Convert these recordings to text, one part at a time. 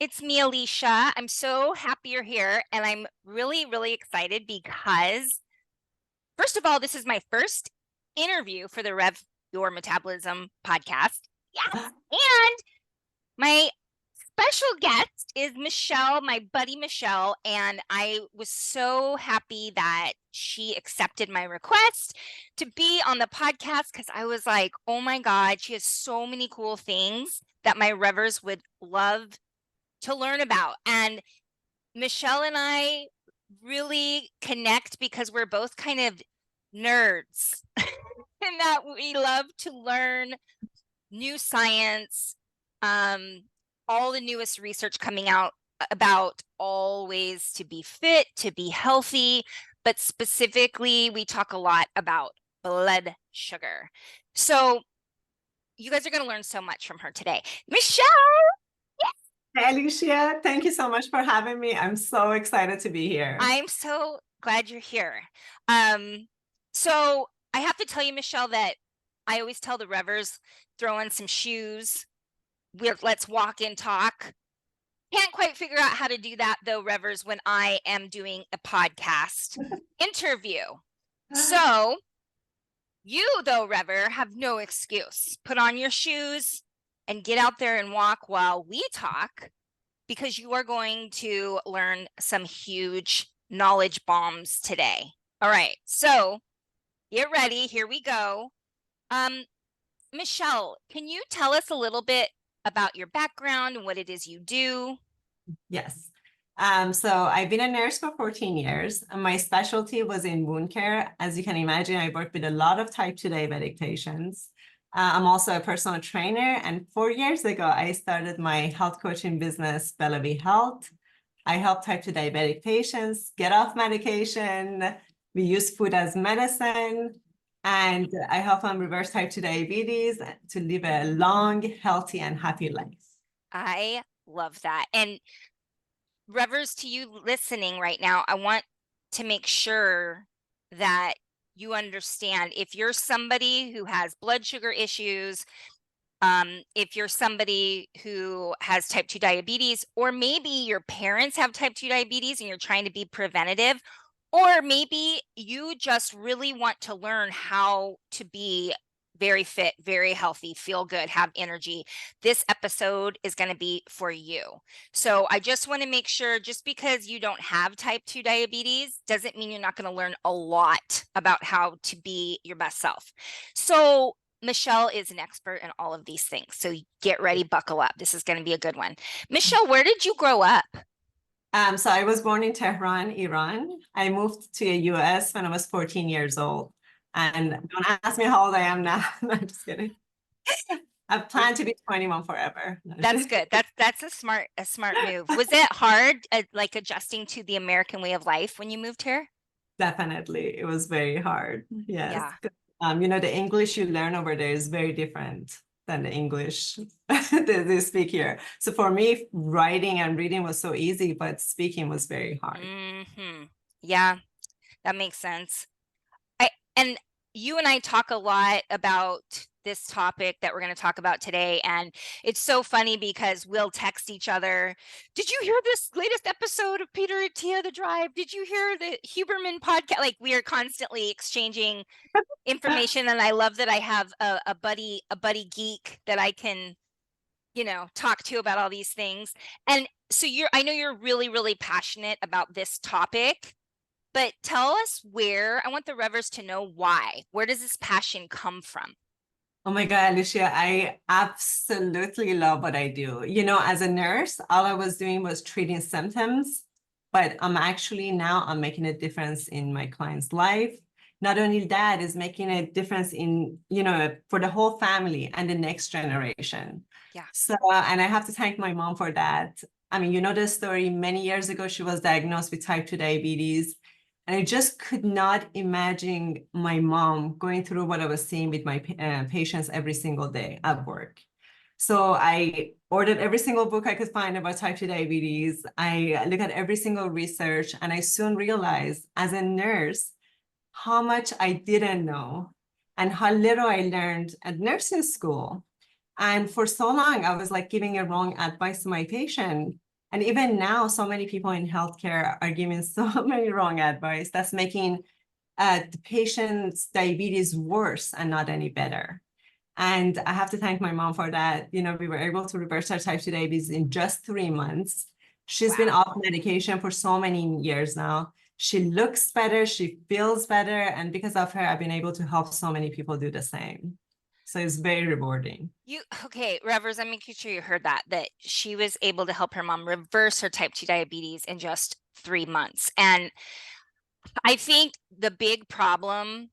it's me, Alicia. I'm so happy you're here, and I'm really, really excited because, first of all, this is my first interview for the Rev Your Metabolism podcast. Yes. And my special guest is Michelle, my buddy Michelle, and I was so happy that she accepted my request to be on the podcast because I was like, oh my God, she has so many cool things that my Revers would love to learn about. And Michelle and I really connect because we're both kind of nerds and that we love to learn new science, all the newest research coming out about all ways to be fit, to be healthy, but specifically, we talk a lot about blood sugar. So you guys are going to learn so much from her today. Michelle! Hey, Alicia, thank you so much for having me. I'm so excited to be here. I'm so glad you're here. So I have to tell you, Michelle, that I always tell the Revers, throw in some shoes. Let's walk and talk. Can't quite figure out how to do that, though, Revers, when I am doing a podcast interview. So you, though, Rever, have no excuse. Put on your shoes and get out there and walk while we talk, because you are going to learn some huge knowledge bombs today. All right, so get ready. Here we go. Michelle, can you tell us a little bit about your background and what it is you do? Yes. So I've been a nurse for 14 years. And my specialty was in wound care. As you can imagine, I worked with a lot of type 2 diabetic patients. I'm also a personal trainer. And 4 years ago, I started my health coaching business, Bellaby Health. I help type 2 diabetic patients get off medication. We use food as medicine. And I help them reverse type 2 diabetes to live a long, healthy, and happy life. I love that. And Revers, to you listening right now, I want to make sure that you understand if you're somebody who has blood sugar issues, if you're somebody who has type 2 diabetes, or maybe your parents have type 2 diabetes and you're trying to be preventative, or maybe you just really want to learn how to be very fit, very healthy, feel good, have energy, this episode is going to be for you. So I just want to make sure, just because you don't have type 2 diabetes doesn't mean you're not going to learn a lot about how to be your best self. So Michelle is an expert in all of these things. So get ready, buckle up. This is going to be a good one. Michelle, where did you grow up? So I was born in Tehran, Iran. I moved to the US when I was 14 years old. And don't ask me how old I am now. No, I'm just kidding. I plan to be 21 forever. That's good. That's a smart move. Was it hard, like adjusting to the American way of life when you moved here? Definitely. It was very hard. Yes. Yeah. The English you learn over there is very different than the English that they speak here. So for me, writing and reading was so easy, but speaking was very hard. Mm-hmm. Yeah, that makes sense. And you and I talk a lot about this topic that we're going to talk about today. And it's so funny because we'll text each other. Did you hear this latest episode of Peter Attia, The Drive? Did you hear the Huberman podcast? Like, we are constantly exchanging information. And I love that I have a buddy geek that I can, talk to about all these things. And so I know you're really, really passionate about this topic. But tell us I want the Revers to know why. Where does this passion come from? Oh my God, Alicia, I absolutely love what I do. As a nurse, all I was doing was treating symptoms, but I'm making a difference in my client's life. Not only that, is making a difference in, for the whole family and the next generation. Yeah. So, and I have to thank my mom for that. I mean, the story, many years ago, she was diagnosed with type 2 diabetes. And I just could not imagine my mom going through what I was seeing with my patients every single day at work. So I ordered every single book I could find about type 2 diabetes. I looked at every single research, and I soon realized as a nurse how much I didn't know and how little I learned at nursing school. And for so long, I was like giving a wrong advice to my patient. And even now, so many people in healthcare are giving so many wrong advice that's making the patient's diabetes worse and not any better. And I have to thank my mom for that. You know, we were able to reverse her type 2 diabetes in just 3 months. She's been Wow. off medication for so many years now. She looks better, she feels better. And because of her, I've been able to help so many people do the same. So it's very rewarding. Okay, Revers, I'm making sure you heard that she was able to help her mom reverse her type 2 diabetes in just 3 months. And I think the big problem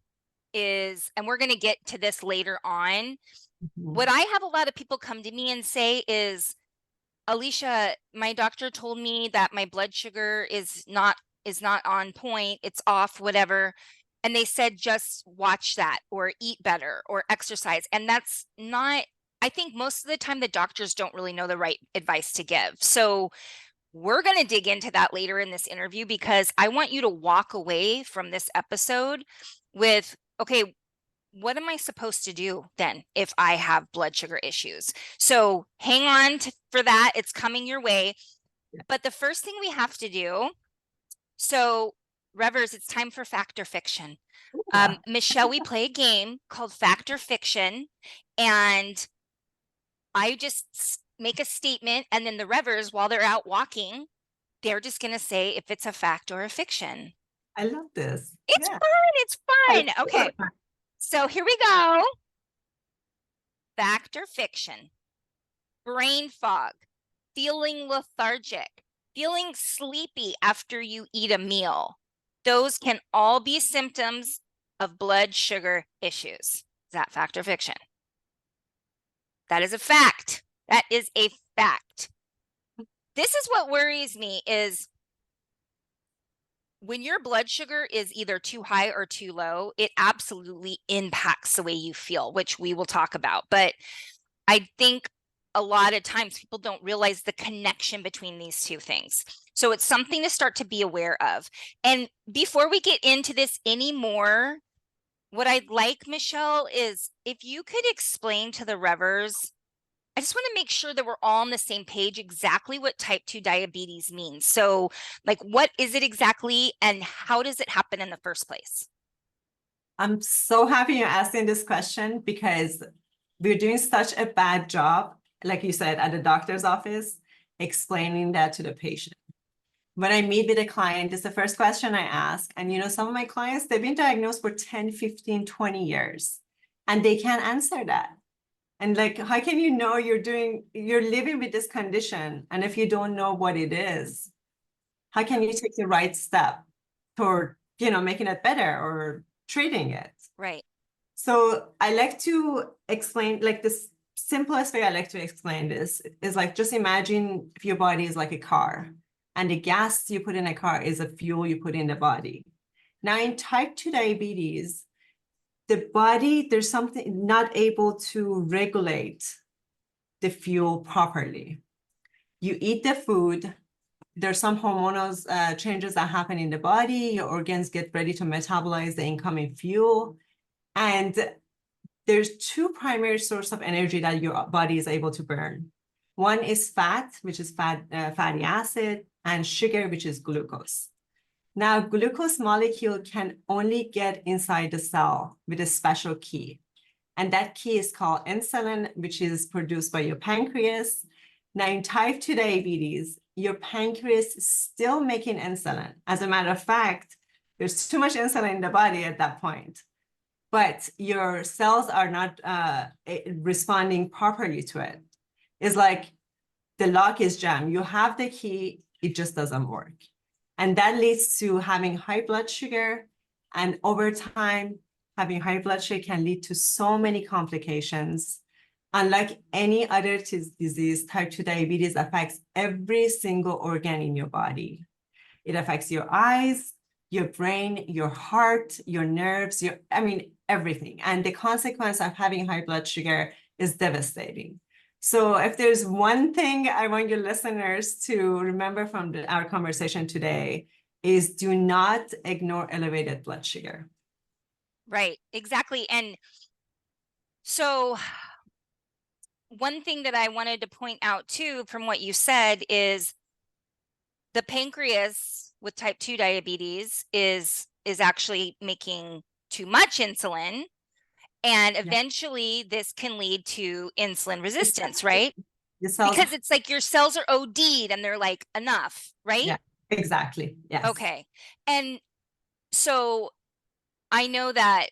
is, and we're going to get to this later on, what I have a lot of people come to me and say is, Alicia, my doctor told me that my blood sugar is not on point, it's off, whatever. And they said, just watch that or eat better or exercise. And that's not, I think most of the time the doctors don't really know the right advice to give. So we're going to dig into that later in this interview because I want you to walk away from this episode with, okay, what am I supposed to do then if I have blood sugar issues? So hang on for that. It's coming your way. But the first thing we have to do, so Revers, it's time for fact or fiction. Michelle, we play a game called Fact or Fiction, and I just make a statement, and then the Revers, while they're out walking, they're just going to say if it's a fact or a fiction. I love this. It's Yeah. fun. It's I fun. Okay. So here we go. Fact or fiction? Brain fog, feeling lethargic, feeling sleepy after you eat a meal. Those can all be symptoms of blood sugar issues. Is that fact or fiction? That is a fact. That is a fact. This is what worries me is when your blood sugar is either too high or too low, it absolutely impacts the way you feel, which we will talk about. But I think a lot of times people don't realize the connection between these two things. So it's something to start to be aware of. And before we get into this anymore, what I'd like, Michelle, is if you could explain to the Revers, I just want to make sure that we're all on the same page exactly what type 2 diabetes means. So, like, what is it exactly and how does it happen in the first place? I'm so happy you're asking this question because we're doing such a bad job, like you said, at the doctor's office, explaining that to the patient. When I meet with a client, it's the first question I ask. And you know, some of my clients, they've been diagnosed for 10, 15, 20 years, and they can't answer that. And like, how can you know you're living with this condition? And if you don't know what it is, how can you take the right step toward, making it better or treating it? Right. So I like to explain, like this simplest way I like to explain this is like, just imagine if your body is like a car and the gas you put in a car is a fuel you put in the body. Now in type 2 diabetes, the body, there's something not able to regulate the fuel properly. You eat the food, there's some hormonal changes that happen in the body, your organs get ready to metabolize the incoming fuel. And there's two primary sources of energy that your body is able to burn. One is fat, which is fatty acid, and sugar, which is glucose. Now, glucose molecule can only get inside the cell with a special key. And that key is called insulin, which is produced by your pancreas. Now, in type 2 diabetes, your pancreas is still making insulin. As a matter of fact, there's too much insulin in the body at that point, but your cells are not responding properly to it. It's like the lock is jammed. You have the key, it just doesn't work. And that leads to having high blood sugar. And over time, having high blood sugar can lead to so many complications. Unlike any other disease, type 2 diabetes affects every single organ in your body. It affects your eyes, your brain, your heart, your nerves, everything. And the consequence of having high blood sugar is devastating. So if there's one thing I want your listeners to remember from our conversation today is do not ignore elevated blood sugar. Right, exactly. And so one thing that I wanted to point out too from what you said is the pancreas with type 2 diabetes is actually making too much insulin, and Yeah. eventually this can lead to insulin resistance, Exactly. right? The cells, Because it's like your cells are OD'd and they're like enough, right? yeah, exactly. Yes. Okay. And so I know that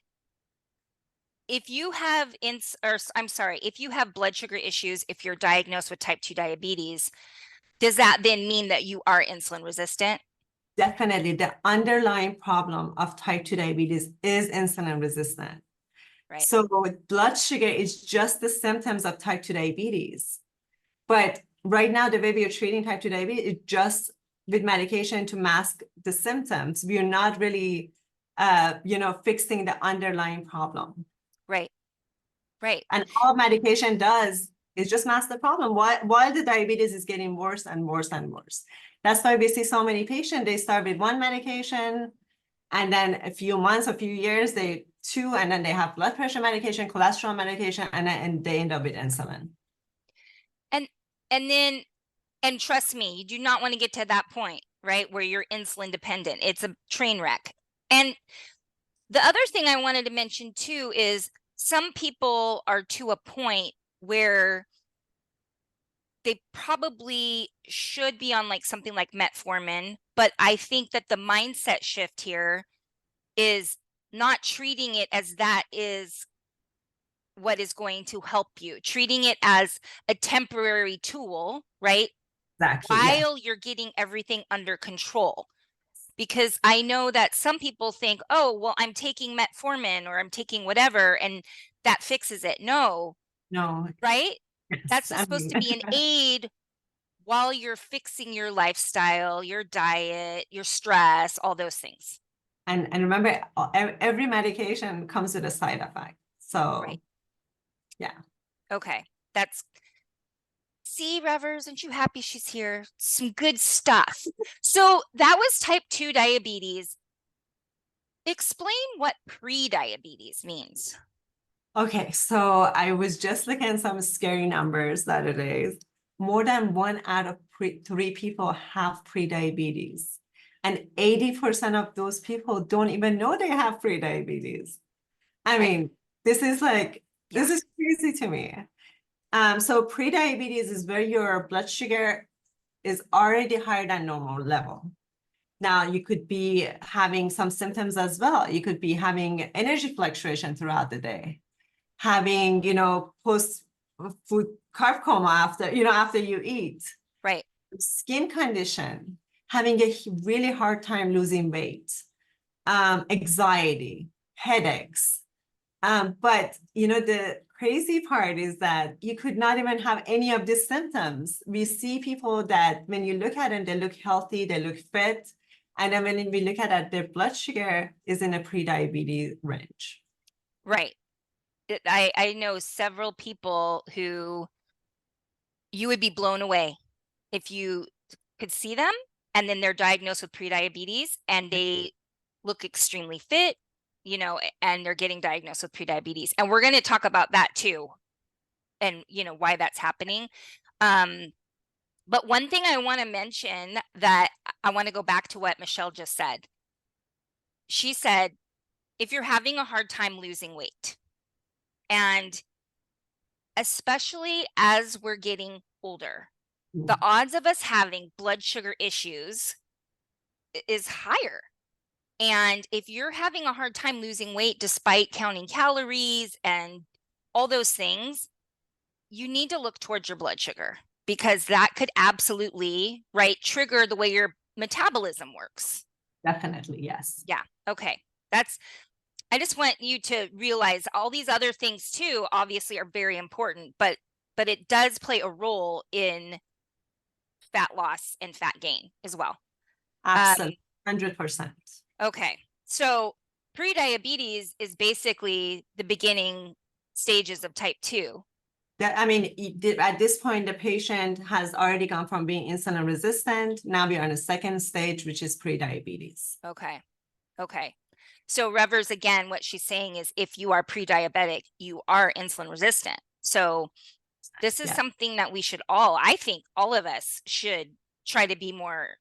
if you have if you have blood sugar issues, if you're diagnosed with type 2 diabetes, does that then mean that you are insulin resistant? Definitely the underlying problem of type 2 diabetes is insulin resistant. Right. So blood sugar is just the symptoms of type 2 diabetes. But right now, the way we are treating type 2 diabetes is just with medication to mask the symptoms. We are not really, fixing the underlying problem. Right. Right. And all medication does is just mask the problem while the diabetes is getting worse and worse and worse. That's why we see so many patients, they start with one medication, and then a few months, a few years, and then they have blood pressure medication, cholesterol medication, and they end up with insulin. And then and trust me, you do not want to get to that point, right, where you're insulin dependent. It's a train wreck. And the other thing I wanted to mention too is some people are to a point where they probably should be on like something like metformin, but I think that the mindset shift here is not treating it as that is what is going to help you, treating it as a temporary tool, right? Exactly. Yes. While you're getting everything under control. Because I know that some people think, oh, well, I'm taking metformin or I'm taking whatever, and that fixes it. No, No. right? Yes. That's I just supposed mean, to be an aid while you're fixing your lifestyle, your diet, your stress, all those things. and remember, every medication comes with a side effect. Right. So yeah. Okay. That's See, Revers, aren't you happy she's here? Some good stuff. So that was type 2 diabetes. Explain what pre-diabetes means. Okay, so I was just looking at some scary numbers the other day. More than one out of three people have pre-diabetes. And 80% of those people don't even know they have pre-diabetes. I Right. mean, this is Yeah. this is crazy to me. So pre-diabetes is where your blood sugar is already higher than normal level. Now, you could be having some symptoms as well. You could be having energy fluctuation throughout the day, having, post food carb coma after you eat, Right. skin condition, having a really hard time losing weight, anxiety, headaches. But the crazy part is that you could not even have any of these symptoms. We see people that when you look at them, they look healthy, they look fit. And then when we look at their blood sugar is in a pre-diabetes range. Right. I know several people who you would be blown away if you could see them, and then they're diagnosed with prediabetes and they look extremely fit, and they're getting diagnosed with prediabetes. And we're going to talk about that too, and why that's happening. But one thing I want to mention, that I want to go back to what Michelle just said. She said, if you're having a hard time losing weight, and especially as we're getting older, the odds of us having blood sugar issues is higher. And if you're having a hard time losing weight despite counting calories and all those things, you need to look towards your blood sugar, because that could absolutely, right, trigger the way your metabolism works. Definitely, yes. Yeah. Okay. I just want you to realize all these other things too, obviously, are very important, but it does play a role in fat loss and fat gain as well. Absolutely, 100%. Okay. So pre-diabetes is basically the beginning stages of type 2. That, I mean, at this point, the patient has already gone from being insulin resistant. Now we are in a second stage, which is pre-diabetes. Okay. Okay. So Revers, again, what she's saying is if you are pre-diabetic, you are insulin resistant. So this is Yeah. something that we should all, I think all of us should try to be more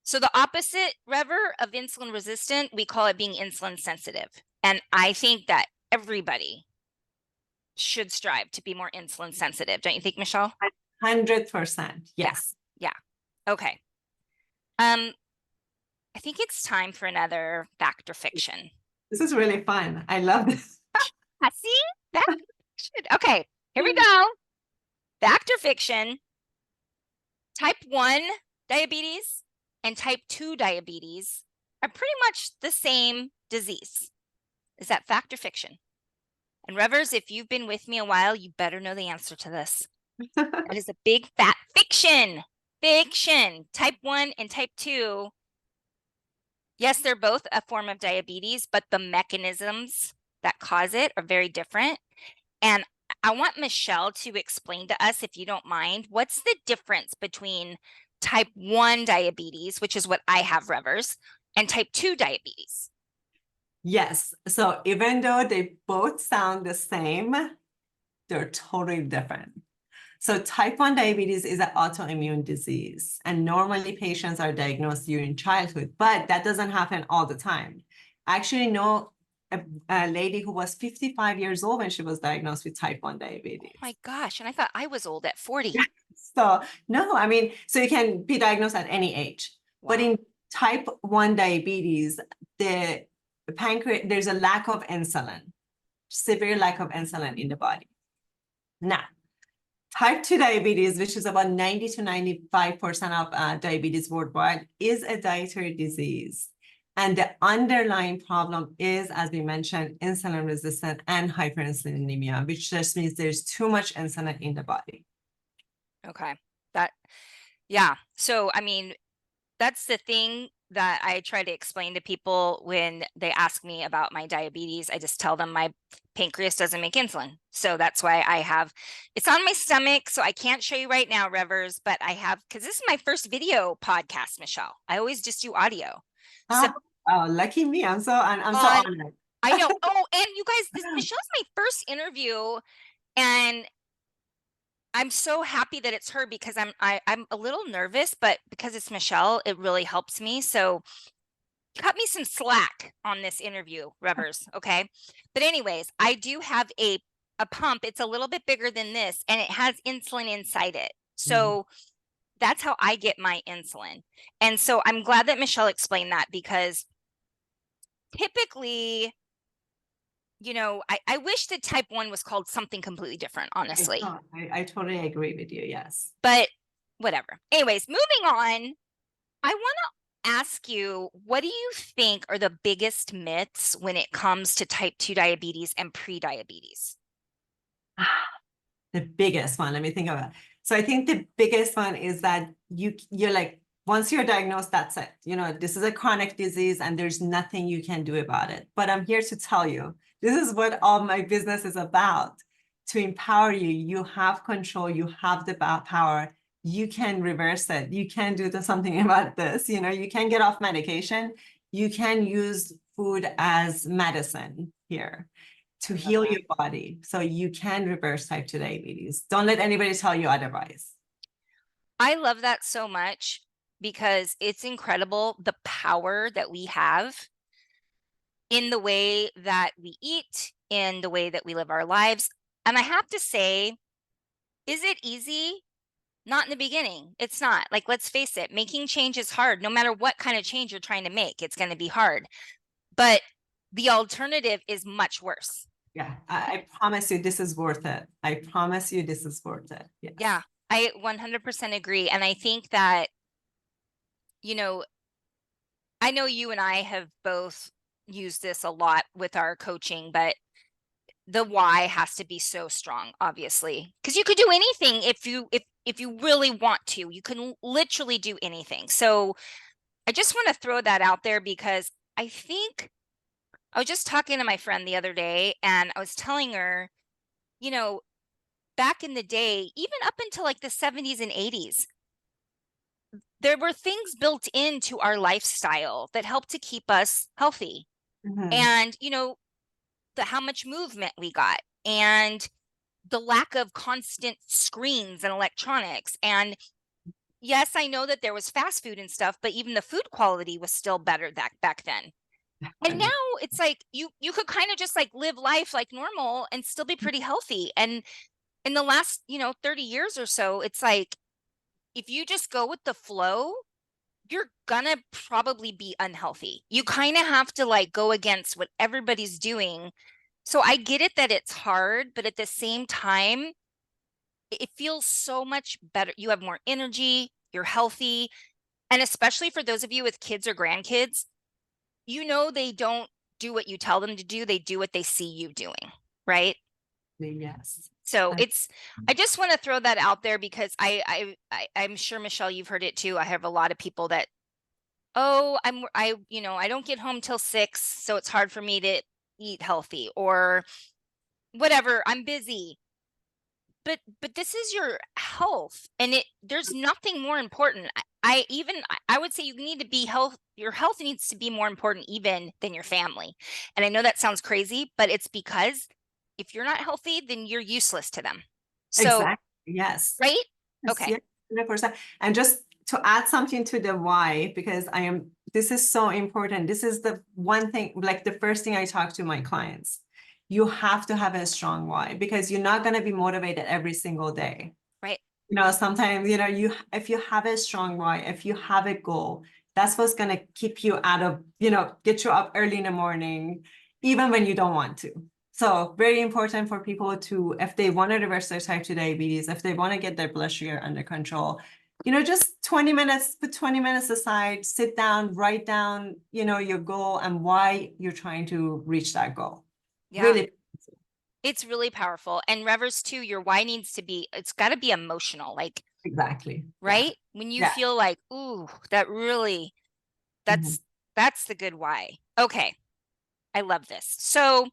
So the opposite, Rever, of insulin resistant, we call it being insulin sensitive. And I think that everybody should strive to be more insulin sensitive. Don't you think, Michelle? 100%. Yes. Yeah. Okay. I think it's time for another fact or fiction. This is really fun. I love this. See? That should. Okay, here we go. Fact or fiction. Type 1 diabetes and type 2 diabetes are pretty much the same disease. Is that fact or fiction? And Revers, if you've been with me a while, you better know the answer to this. That is a big fat fiction. Fiction. Type 1 and type 2. Yes, they're both a form of diabetes, but the mechanisms that cause it are very different. And I want Michelle to explain to us, if you don't mind, what's the difference between type 1 diabetes, which is what I have, Revers, and type 2 diabetes? Yes. So even though they both sound the same, they're totally different. So type 1 diabetes is an autoimmune disease, and normally patients are diagnosed during childhood, but that doesn't happen all the time. I actually know a lady who was 55 years old when she was diagnosed with type 1 diabetes. Oh my gosh, and I thought I was old at 40. So no, I mean, so you can be diagnosed at any age. Wow. But in type 1 diabetes, the pancreas, there's a lack of insulin, severe lack of insulin in the body. Now, type 2 diabetes, which is about 90 to 95% of diabetes worldwide, is a dietary disease. And the underlying problem is, as we mentioned, insulin resistant and hyperinsulinemia, which just means there's too much insulin in the body. Okay. Yeah. So, I mean, that's the thing that I try to explain to people when they ask me about my diabetes. I just tell them my pancreas doesn't make insulin. So that's why it's on my stomach. So I can't show you right now, Revers, but I have, because this is my first video podcast, Michelle. I always just do audio. So, lucky me. I'm so honored. I know. Oh, and you guys, Michelle's my first interview, and I'm so happy that it's her because I'm a little nervous, but because it's Michelle, it really helps me. So cut me some slack on this interview, Revers. Okay. But anyways, I do have a pump. It's a little bit bigger than this, and it has insulin inside it. So that's how I get my insulin. And so I'm glad that Michelle explained that, because typically, you know, I wish that type 1 was called something completely different, honestly. I totally agree with you. Yes. But whatever. Anyways, moving on, I want to ask you, what do you think are the biggest myths when it comes to type 2 diabetes and pre-diabetes? The biggest one, let me think about it. So I think the biggest one is that you're like, once you're diagnosed, that's it. You know, this is a chronic disease and there's nothing you can do about it. But I'm here to tell you, this is what all my business is about, to empower you. You have control, you have the power. You can reverse it. You can do something about this. You know, you can get off medication. You can use food as medicine here to heal your body. So you can reverse type 2 diabetes. Don't let anybody tell you otherwise. I love that so much, because it's incredible the power that we have in the way that we eat, in the way that we live our lives. And I have to say, is it easy? Not in the beginning. It's not. Like, let's face it, making change is hard. No matter what kind of change you're trying to make, it's going to be hard. But the alternative is much worse. Yeah, I promise you this is worth it. I promise you this is worth it. Yes. Yeah, I 100% agree. And I think that, you know, I know you and I have both used this a lot with our coaching, but the why has to be so strong, obviously, because you could do anything if you really want to. You can literally do anything. So I just want to throw that out there, because I think I was just talking to my friend the other day, and I was telling her, you know, back in the day, even up until like the 70s and 80s, there were things built into our lifestyle that helped to keep us healthy. And, you know, how much movement we got, and the lack of constant screens and electronics, and yes, I know that there was fast food and stuff, but even the food quality was still better back then. And now it's like you could kind of just like live life like normal and still be pretty healthy. And in the last, 30 years or so, it's like if you just go with the flow, you're gonna probably be unhealthy. You kind of have to like go against what everybody's doing. So I get it that it's hard, but at the same time, it feels so much better. You have more energy, you're healthy. And especially for those of you with kids or grandkids, they don't do what you tell them to do, they do what they see you doing, right? Yes. So I just want to throw that out there because I'm sure, Michelle, you've heard it too. I have a lot of people that, oh, I don't get home till 6, so it's hard for me to eat healthy or whatever. I'm busy. But this is your health, and there's nothing more important. I would say you need to be your health needs to be more important even than your family. And I know that sounds crazy, but it's because if you're not healthy, then you're useless to them. So, Exactly. Yes. right? Yes, Okay. yes, 100%. And just to add something to the why, because this is so important. This is the one thing, like the first thing I talk to my clients. You have to have a strong why because you're not going to be motivated every single day. Right. Sometimes, if you have a strong why, if you have a goal, that's what's going to keep you out of, get you up early in the morning, even when you don't want to. So very important for people to, if they want to reverse their type 2 diabetes, if they want to get their blood sugar under control, just 20 minutes, put 20 minutes aside, sit down, write down, your goal and why you're trying to reach that goal. Yeah. Really. It's really powerful. And Revers too, your why needs to be, it's got to be emotional, like, Exactly. right? When you Yeah. feel like, ooh, that really, Mhm. that's the good why. Okay. I love this. So,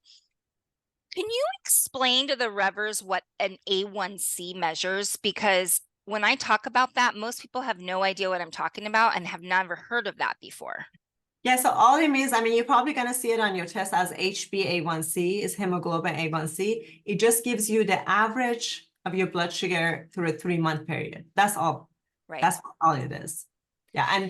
can you explain to the Revers what an A1C measures? Because when I talk about that, most people have no idea what I'm talking about and have never heard of that before. Yeah, so all it means, you're probably going to see it on your test as HbA1c, is hemoglobin A1c. It just gives you the average of your blood sugar through a 3-month period. That's all. Right. That's all it is. Yeah,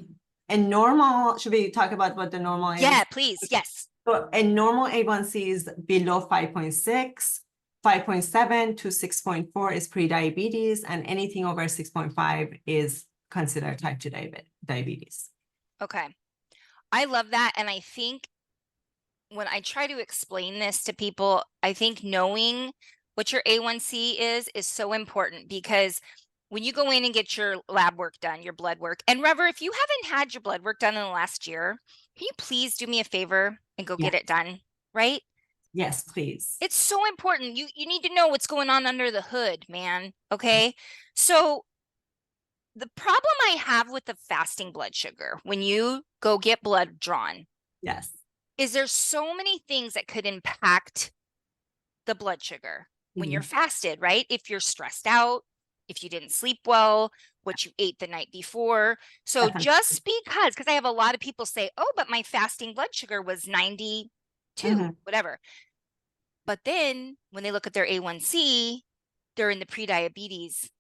and normal, should we talk about what the normal is? Yeah, please. Yes. So a normal A1C is below 5.6, 5.7 to 6.4 is pre-diabetes, and anything over 6.5 is considered type 2 diabetes. Okay. I love that. And I think when I try to explain this to people, I think knowing what your A1C is so important because when you go in and get your lab work done, your blood work, and Rever, if you haven't had your blood work done in the last year, can you please do me a favor and go get it done? Right? Yes, please. It's so important. You need to know what's going on under the hood, man. Okay. So the problem I have with the fasting blood sugar when you go get blood drawn Yes. is there's so many things that could impact the blood sugar when you're fasted, right? If you're stressed out, if you didn't sleep well, what you ate the night before. So Definitely. just because I have a lot of people say, oh, but my fasting blood sugar was 92, whatever. But then when they look at their A1C, they're in the pre-diabetes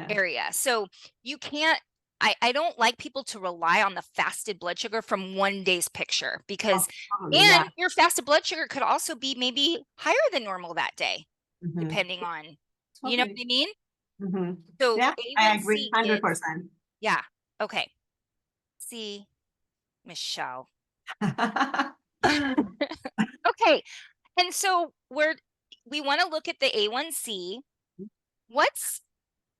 area. So you can't, I don't like people to rely on the fasted blood sugar from one day's picture because, your fasted blood sugar could also be maybe higher than normal that day, depending on, you know what I mean? So Yeah, I agree A1C is, 100%. yeah, okay. See, Michelle. Okay. And so we want to look at the A1C. What's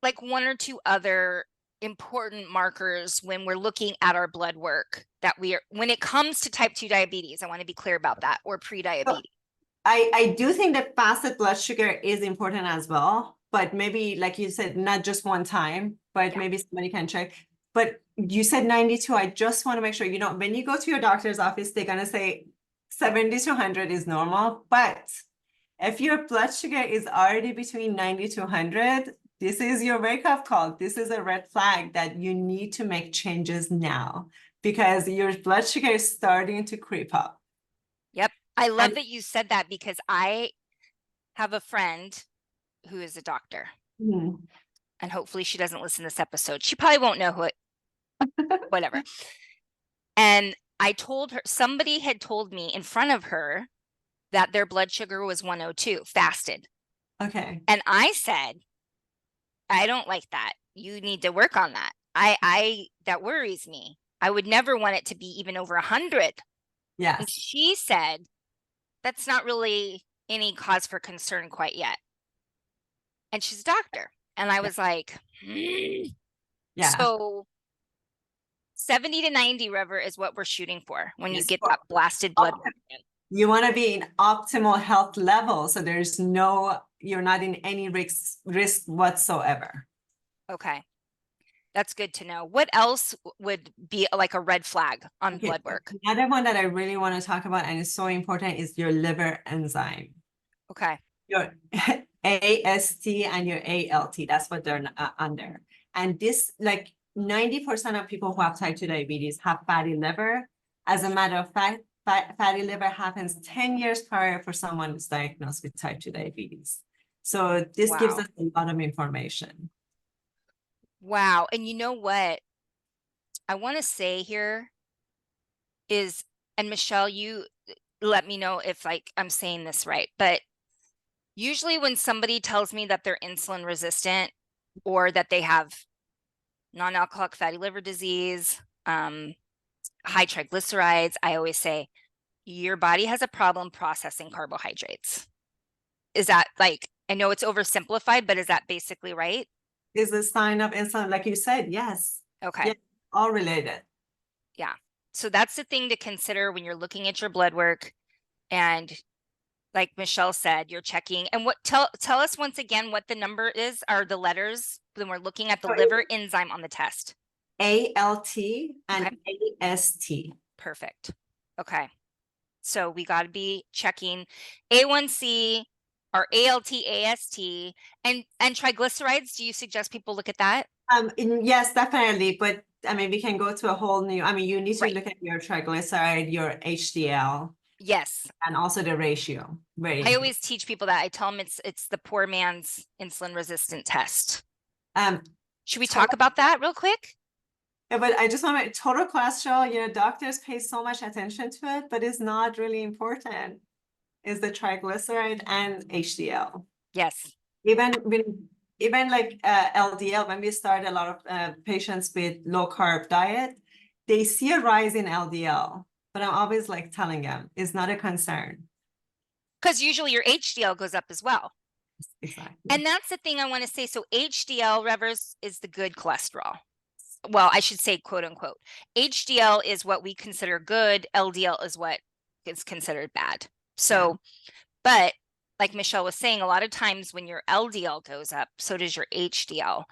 like one or two other important markers when we're looking at our blood work that when it comes to type 2 diabetes? I want to be clear about that, or pre-diabetes. I do think that fasted blood sugar is important as well, but maybe like you said, not just one time, but maybe somebody can check. But you said 92. I just want to make sure, when you go to your doctor's office, they're going to say 70 to 100 is normal. But if your blood sugar is already between 90 to 100, this is your wake-up call. This is a red flag that you need to make changes now because your blood sugar is starting to creep up. Yep. I love that you said that because I have a friend who is a doctor. and hopefully she doesn't listen to this episode. She probably won't know who it, whatever. And I told her, somebody had told me in front of her that their blood sugar was 102, fasted. Okay. And I said, I don't like that. You need to work on that. That worries me. I would never want it to be even over 100. And Yes. she said, that's not really any cause for concern quite yet. And she's a doctor. And I was like, Yeah. So 70 to 90, River, is what we're shooting for when you Yes. get that blasted blood work in. You want to be in optimal health level, so there's you're not in any risk whatsoever. Okay. That's good to know. What else would be like a red flag on Okay. blood work? Another one that I really want to talk about, and it's so important, is your liver enzyme. Okay. Your AST and your ALT, that's what they're under. And this, like 90% of people who have type 2 diabetes have fatty liver. As a matter of fact, fatty liver happens 10 years prior for someone who's diagnosed with type 2 diabetes. So this gives Wow. us a lot of information. Wow. And you know what I want to say here is, and Michelle, you let me know if like I'm saying this right, but usually when somebody tells me that they're insulin resistant or that they have non-alcoholic fatty liver disease, high triglycerides, I always say, your body has a problem processing carbohydrates. Is that like, I know it's oversimplified, but is that basically right? Is the sign of insulin, like you said, yes. Okay. Yeah, all related. Yeah. So that's the thing to consider when you're looking at your blood work. And like Michelle said, you're checking. And what tell us once again what the number is, are the letters when we're looking at the liver enzyme on the test. ALT and Okay. AST. Perfect. Okay. So we got to be checking A1C, or ALT, AST, and triglycerides. Do you suggest people look at that? Yes, definitely. But I mean, we can go to a whole new, I mean, you need to Right. look at your triglyceride, your HDL, Yes. and also the ratio. Very I important. always teach people that. I tell them it's the poor man's insulin resistant test. Should we talk about that real quick? Yeah, but I just want to, total cholesterol, doctors pay so much attention to it, but it's not really important. Is the triglyceride and HDL. Yes. Even like LDL, when we start a lot of patients with low carb diet, they see a rise in LDL, but I'm always like telling them it's not a concern. Because usually your HDL goes up as well. Exactly. And that's the thing I want to say. So HDL, Revers, is the good cholesterol. Well, I should say quote unquote. HDL is what we consider good. LDL is what is considered bad. So, but like Michelle was saying, a lot of times when your LDL goes up, so does your HDL.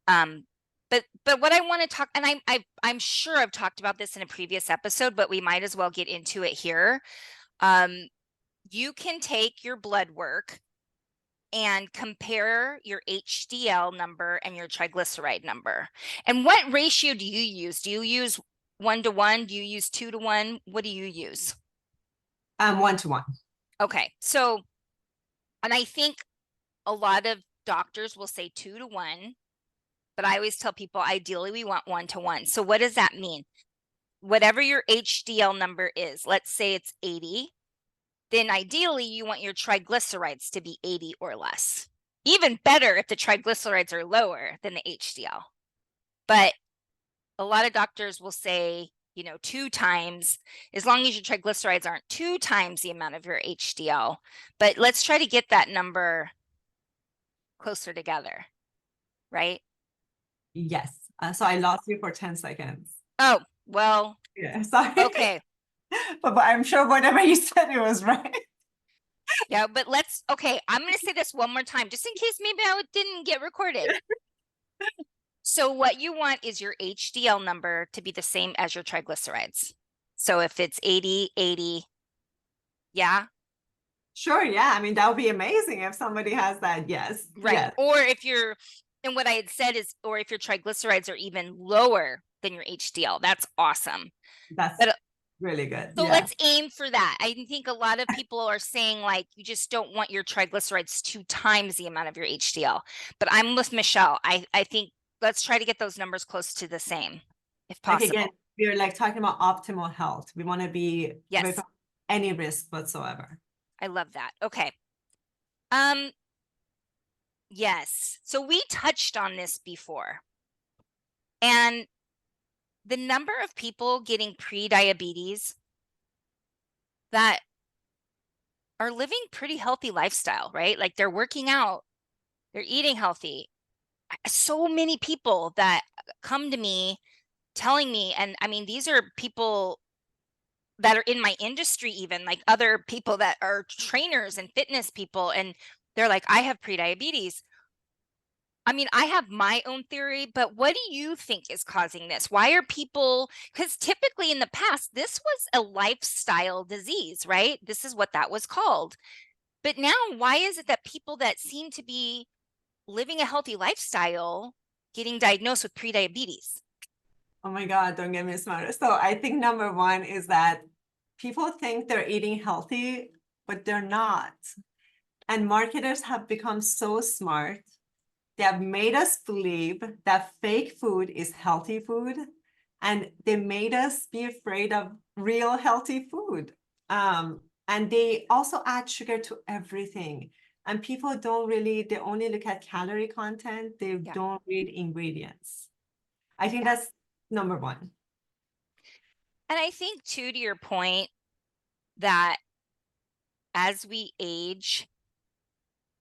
But what I want to talk, and I'm sure I've talked about this in a previous episode, but we might as well get into it here. You can take your blood work and compare your HDL number and your triglyceride number. And what ratio do you use? Do you use 1-to-1? Do you use 2-to-1? What do you use? 1-to-1. Okay. So, and I think a lot of doctors will say 2-to-1, but I always tell people ideally we want 1-to-1. So what does that mean? Whatever your HDL number is, let's say it's 80, then ideally you want your triglycerides to be 80 or less. Even better if the triglycerides are lower than the HDL. But a lot of doctors will say, 2 times, as long as your triglycerides aren't 2 times the amount of your HDL. But let's try to get that number closer together, right? Yes. So I lost you for 10 seconds. Oh, well. Yeah, sorry. Okay. but I'm sure whatever you said, it was right. Yeah, but okay, I'm going to say this one more time, just in case maybe I didn't get recorded. So what you want is your HDL number to be the same as your triglycerides. So if it's 80, yeah. Sure, yeah. I mean, that would be amazing if somebody has that, yes. Right. Yes. Or and what I had said is, or if your triglycerides are even lower than your HDL, that's awesome. Really good. So Yeah. let's aim for that. I think a lot of people are saying like you just don't want your triglycerides 2 times the amount of your HDL. But I'm with Michelle. I think let's try to get those numbers close to the same, if Like again, possible. we're like talking about optimal health. We want to be Yes, without any risk whatsoever. I love that. Okay. Um, yes. So we touched on this before. And the number of people getting pre-diabetes that are living pretty healthy lifestyle, right? Like they're working out, they're eating healthy. So many people that come to me telling me, and I mean, these are people that are in my industry, even like other people that are trainers and fitness people, and they're like, I have pre-diabetes. I mean, I have my own theory, but what do you think is causing this? Why are people, because typically in the past, this was a lifestyle disease, right? This is what that was called. But now, why is it that people that seem to be living a healthy lifestyle getting diagnosed with pre-diabetes? Oh my God, don't get me started. So I think number one is that people think they're eating healthy, but they're not. And marketers have become so smart. They have made us believe that fake food is healthy food, and they made us be afraid of real healthy food. And they also add sugar to everything. And people don't really, they only look at calorie content, they Yeah, don't read ingredients. I think yeah. that's number one. And I think too, to your point, that as we age,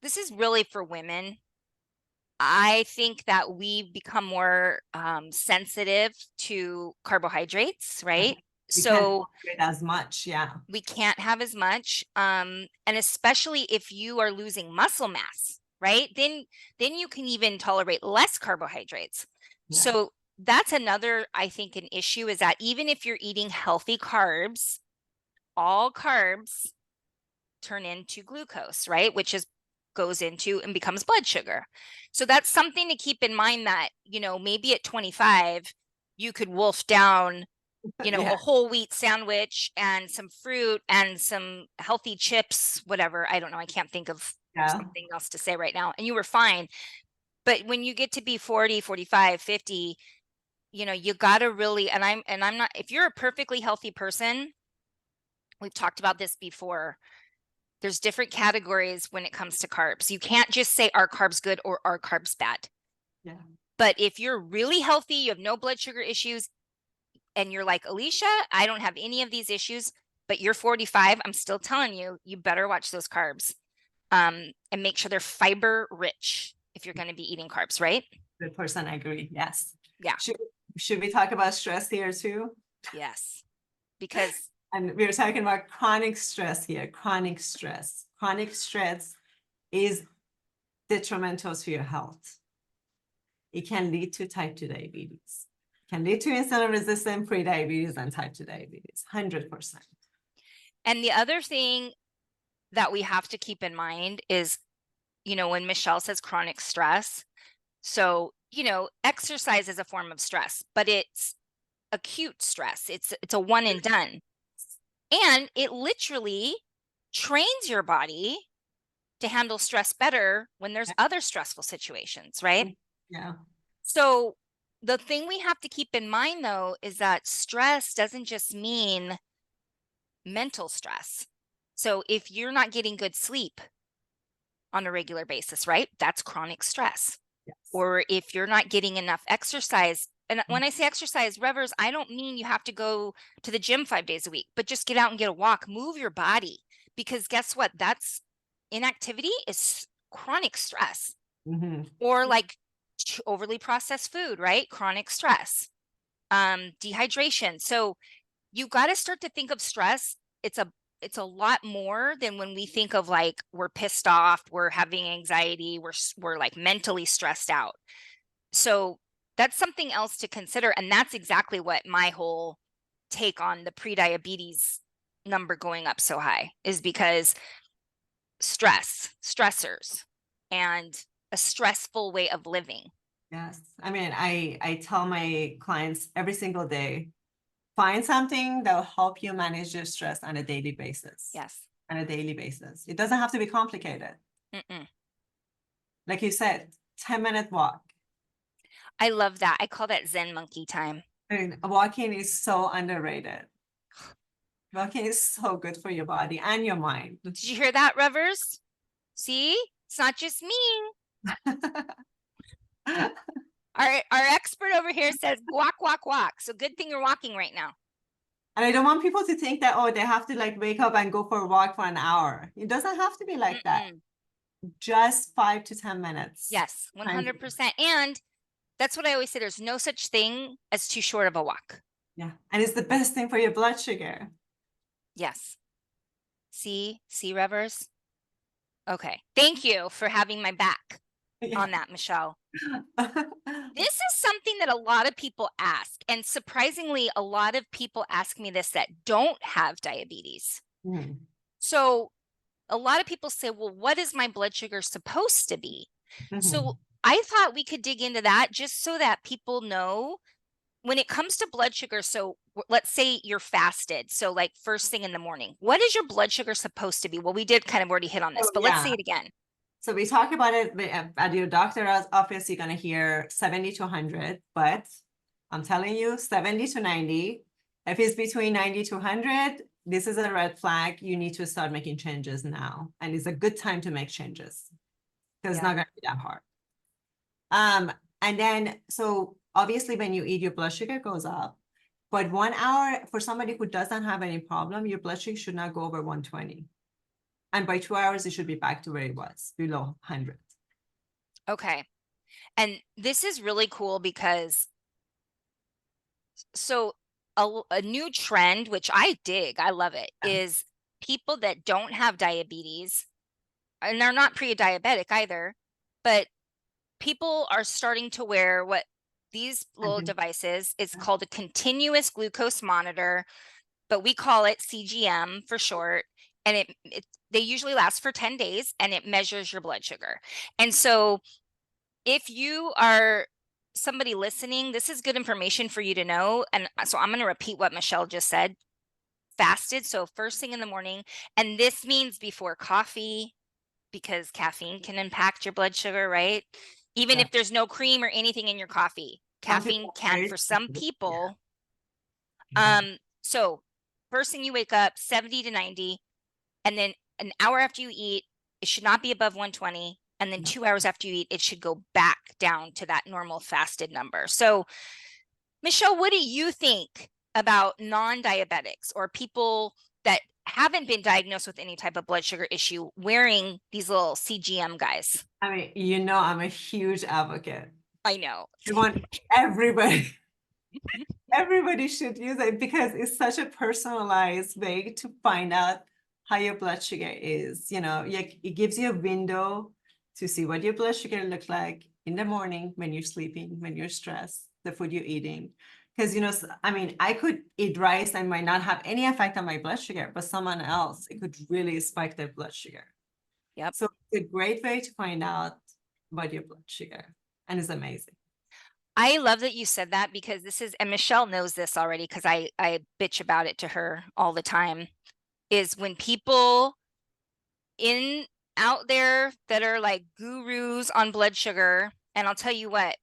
this is really for women. I think that we become more sensitive to carbohydrates, right? We can't So tolerate as much. Yeah. we can't have as much, and especially if you are losing muscle mass, right? Then you can even tolerate less carbohydrates. Yeah. So that's another, I think, an issue is that even if you're eating healthy carbs, all carbs turn into glucose, right? Which is goes into and becomes blood sugar. So that's something to keep in mind that, maybe at 25, you could wolf down, Yeah. a whole wheat sandwich and some fruit and some healthy chips, whatever. I don't know. I can't think of Yeah. something else to say right now. And you were fine. But when you get to be 40, 45, 50, you got to really, and I'm not, if you're a perfectly healthy person, we've talked about this before. There's different categories when it comes to carbs. You can't just say are carbs good or are carbs bad. Yeah. But if you're really healthy, you have no blood sugar issues, and you're like, Alicia, I don't have any of these issues, but you're 45, I'm still telling you, you better watch those carbs, and make sure they're fiber rich if you're going to be eating carbs, right? 100% agree. Yes. Yeah. Should, should we talk about stress here too? Yes. Because And we're talking about chronic stress here. Chronic stress. Chronic stress is detrimental to your health. It can lead to type 2 diabetes. It can lead to insulin resistant pre-diabetes and type 2 diabetes. 100%. and the other thing that we have to keep in mind is, when Michelle says chronic stress, so, exercise is a form of stress, but it's acute stress. It's a one and done. And it literally trains your body to handle stress better when there's other stressful situations, right? Yeah. So the thing we have to keep in mind though is that stress doesn't just mean mental stress. So if you're not getting good sleep on a regular basis, right? That's chronic stress. Yes. Or if you're not getting enough exercise, and when I say exercise, Revers, I don't mean you have to go to the gym 5 days a week, but just get out and get a walk, move your body. Because guess what? That's inactivity is chronic stress. Mm-hmm. Or like overly processed food, right? Chronic stress, dehydration. So you got to start to think of stress. It's a lot more than when we think of like we're pissed off, we're having anxiety, we're like mentally stressed out. So that's something else to consider, and that's exactly what my whole take on the pre-diabetes number going up so high is because stressors, and a stressful way of living. Yes. I mean, I tell my clients every single day, find something that will help you manage your stress on a daily basis. Yes. On a daily basis. It doesn't have to be complicated. Mm-mm. Like you said, 10-minute walk. I love that. I call that Zen monkey time. I mean, walking is so underrated. Walking is so good for your body and your mind. Did you hear that, Revers? See, it's not just me. Our expert over here says walk, walk, walk. So good thing you're walking right now. And I don't want people to think that, oh, they have to like wake up and go for a walk for an hour. It doesn't have to be like that. Just 5 to 10 minutes. Yes, 100%. And that's what I always say. There's no such thing as too short of a walk. Yeah. And it's the best thing for your blood sugar. Yes. See, Revers? Okay. Thank you for having my back on that, Michelle. This is something that a lot of people ask. And surprisingly, a lot of people ask me this that don't have diabetes. So a lot of people say, well, what is my blood sugar supposed to be? So I thought we could dig into that just so that people know when it comes to blood sugar. So let's say you're fasted. So like first thing in the morning, what is your blood sugar supposed to be? Well, we did kind of already hit on this, but let's say it again. So we talk about it at your doctor's office, you're going to hear 70 to 100, but I'm telling you 70 to 90. If it's between 90 to 100, this is a red flag. You need to start making changes now. And it's a good time to make changes because it's not going to be that hard. And then, so obviously when you eat, your blood sugar goes up, but 1 hour for somebody who doesn't have any problem, your blood sugar should not go over 120. And by 2 hours, it should be back to where it was, below 100. Okay. And this is really cool because so a new trend, which I dig, I love it, is people that don't have diabetes, and they're not pre-diabetic either, but people are starting to wear what these little devices is called a continuous glucose monitor, but we call it CGM for short. And they usually last for 10 days and it measures your blood sugar. And so if you are somebody listening, this is good information for you to know. And so I'm going to repeat what Michelle just said. Fasted, so first thing in the morning, and this means before coffee, because caffeine can impact your blood sugar, right? Even if there's no cream or anything in your coffee, caffeine can for some people. So first thing you wake up, 70 to 90, and then an hour after you eat, it should not be above 120. And then 2 hours after you eat, it should go back down to that normal fasted number. So Michelle, what do you think about non-diabetics or people that haven't been diagnosed with any type of blood sugar issue wearing these little CGM guys? I mean, you know, I'm a huge advocate. I know. I want everybody should use it because it's such a personalized way to find out how your blood sugar is. You know, it gives you a window to see what your blood sugar looks like in the morning when you're sleeping, when you're stressed, the food you're eating. Because, you know, I mean, I could eat rice and might not have any effect on my blood sugar, but someone else, it could really spike their blood sugar. Yep. So it's a great way to find out about your blood sugar. And it's amazing. I love that you said that because this is, and Michelle knows this already because I bitch about it to her all the time, is when people out there that are like gurus on blood sugar, and I'll tell you what,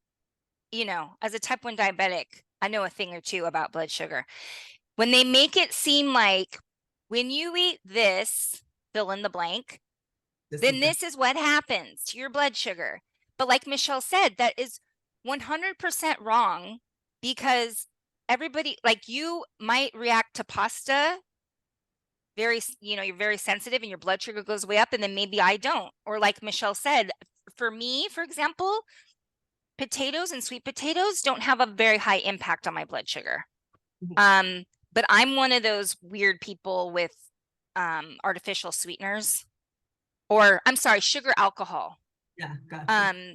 you know, as a type 1 diabetic, I know a thing or two about blood sugar. When they make it seem like when you eat this, fill in the blank, then this is what happens to your blood sugar. But like Michelle said, that is 100% wrong because everybody, like you might react to pasta you're very sensitive and your blood sugar goes way up, and then maybe I don't. Or like Michelle said, for me, for example, potatoes and sweet potatoes don't have a very high impact on my blood sugar. But I'm one of those weird people with artificial sweeteners, or I'm sorry, sugar alcohol. Yeah, gotcha.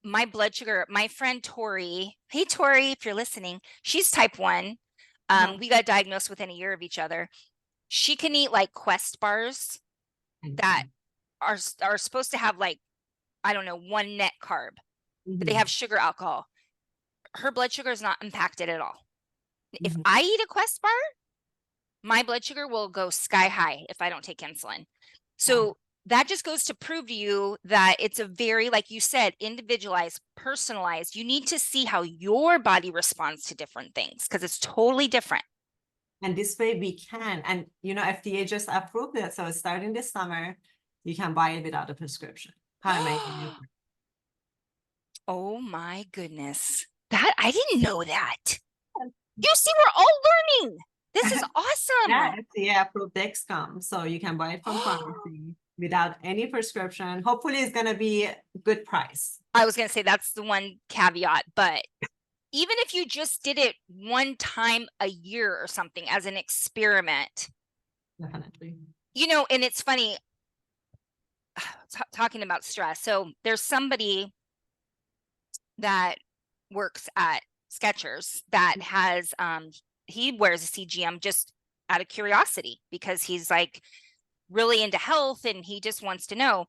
My blood sugar, my friend Tori, hey Tori, if you're listening, she's type 1. We got diagnosed within a year of each other. She can eat like Quest bars that are supposed to have like, I don't know, 1 net carb, but they have sugar alcohol. Her blood sugar is not impacted at all. If Mhm. I eat a Quest bar, my blood sugar will go sky high if I don't take insulin. Wow. So that just goes to prove to you that it's a very, like you said, individualized, personalized. You need to see how your body responds to different things because it's totally different. And this way we can, and FDA just approved it. So starting this summer, you can buy it without a prescription. How amazing is Oh my goodness. That I didn't know that. that? You see, we're all learning. This is Yeah, awesome. FDA approved Dexcom. So you can buy it from pharmacy without any prescription. Hopefully it's gonna be a good price. I was going to say that's the one caveat, but even if you just did it one time a year or something as an experiment, Definitely. and it's funny talking about stress. So there's somebody that works at Skechers that has he wears a CGM just out of curiosity because he's like really into health and he just wants to know.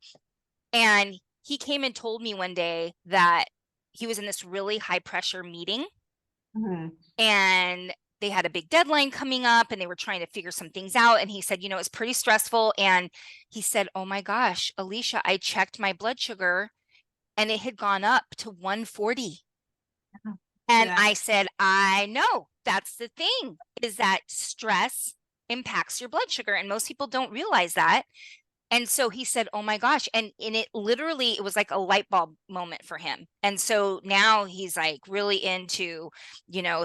And he came and told me one day that he was in this really high pressure meeting Mhm. and they had a big deadline coming up and they were trying to figure some things out. And he said, it's pretty stressful. And he said, oh my gosh, Alicia, I checked my blood sugar and it had gone up to 140. And Yeah. I said, I know that's the thing is that stress impacts your blood sugar. And most people don't realize that. And so he said, oh my gosh. And in it literally, it was like a light bulb moment for him. And so now he's like really into,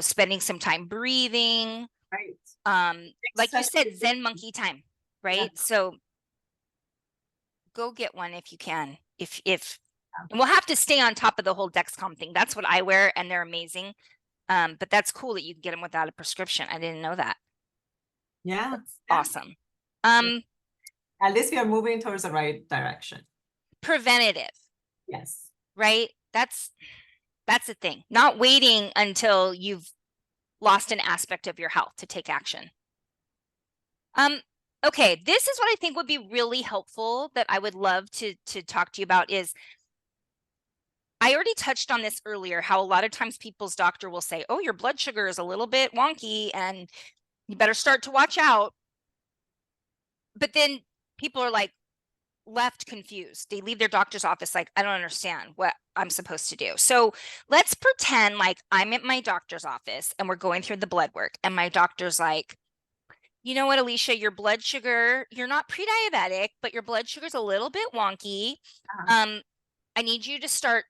spending some time breathing. Right. Like you Especially said, Zen monkey time, yeah. right? So go get one if you can. If and we'll have to stay on top of the whole Dexcom thing. That's what I wear, and they're amazing. But that's cool that you can get them without a prescription. I didn't know that. Yeah. That's Yeah. awesome. Yeah. At least we are moving towards the right direction. Preventative, Yes. right? That's the thing. Not waiting until you've lost an aspect of your health to take action. Okay, this is what I think would be really helpful that I would love to talk to you about is I already touched on this earlier, how a lot of times people's doctor will say, oh, your blood sugar is a little bit wonky and you better start to watch out. But then people are like left confused. They leave their doctor's office like, I don't understand what I'm supposed to do. So let's pretend like I'm at my doctor's office and we're going through the blood work and my doctor's like, you know what, Alicia, your blood sugar, you're not pre-diabetic, but your blood sugar's a little bit wonky. Uh-huh. Um, I need you to start